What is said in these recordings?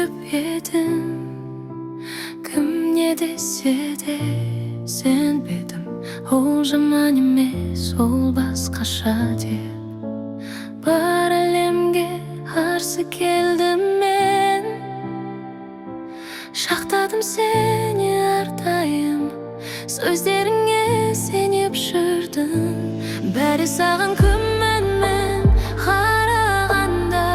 сүйіп едім. Кім не десе де сенбедім. Ол жаман емес, ол басқаша деп. Бар әлемге қарсы келдім мен. Шақтадым сені әрдайым, сөздеріңе сеніп жүрдім. Бәрі саған күмәнмен қарағанда,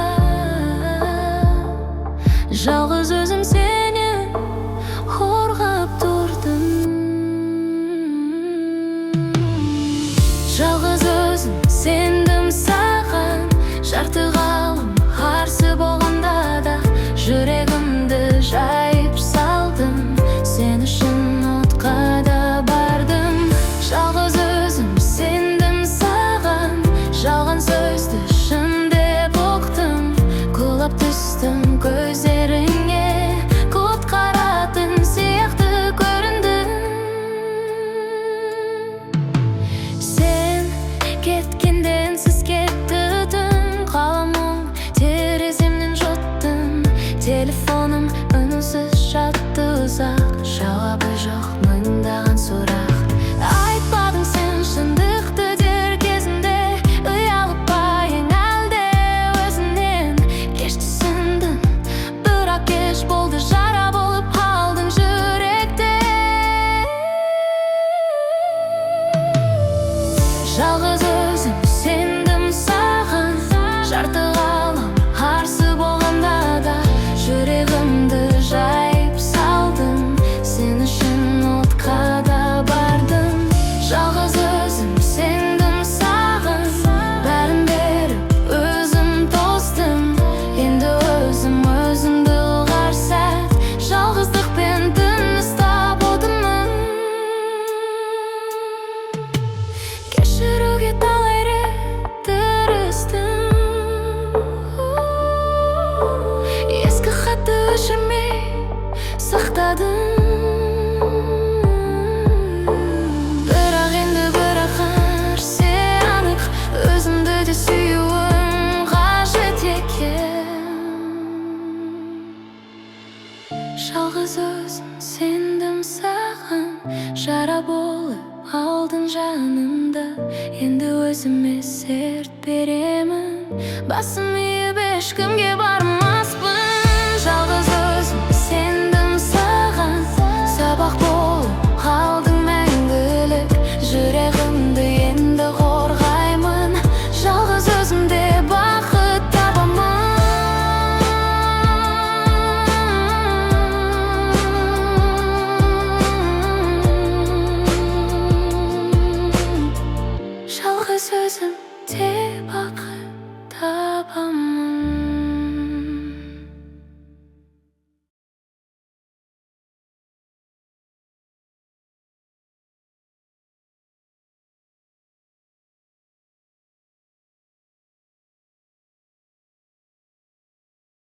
жалғыз өзім сені қорғап тұрдым. Жалғыз өзім сендім саған, жарты ғалам қарсы болғанда да жүрегімді жайып салдым. Сен үшін отқа да бардым. Жалғыз өзім сендім саған, жалған сөзді шын деп ұқтым. Құлап түстім көздеріңе, құтқаратын сияқты көріндің. Сен кеткенде үнсіз кетті түн, қаламым тереземнен жұттым. Телефоным үнсіз жатты ұзақ, жауабы жоқ мыңдаған сұрақ. Айтпадың сен шындықты дер кезінде, ұялып па ең әлде өзіңнен? Кеш түсіндің, бірақ кеш болды, жара болып қалдың жүректе. Жалғыз өзім сендім саған, жарты ғалам қарсы болғанда да жүрегімді жайып салдым. Сен үшін отқа да бардым. Жалғыз өзім сендім саған, бәрін беріп өзім тостым. Енді өзімді ұғар сәт, жалғыздықпен тыныс табудымын. Кешіруге талай рет тырыстым. Ескі хатты өшірмей сақтадым. Бірақ енді бірақ нәрсе анық, өзімді де сүюім қажет екен. Жалғыз өзім сендім саған, жара болып алдың жанымда. Енді өзіме серт беремін, басым иіп ешкімге бармаспын. Жалғыз өзім сендім саған, сабақ болып қалдың мәңгілік. Жүрегімді енді қорғаймын, жалғыз өзімде бақыт табамын. Жалғыз өзімде бақыт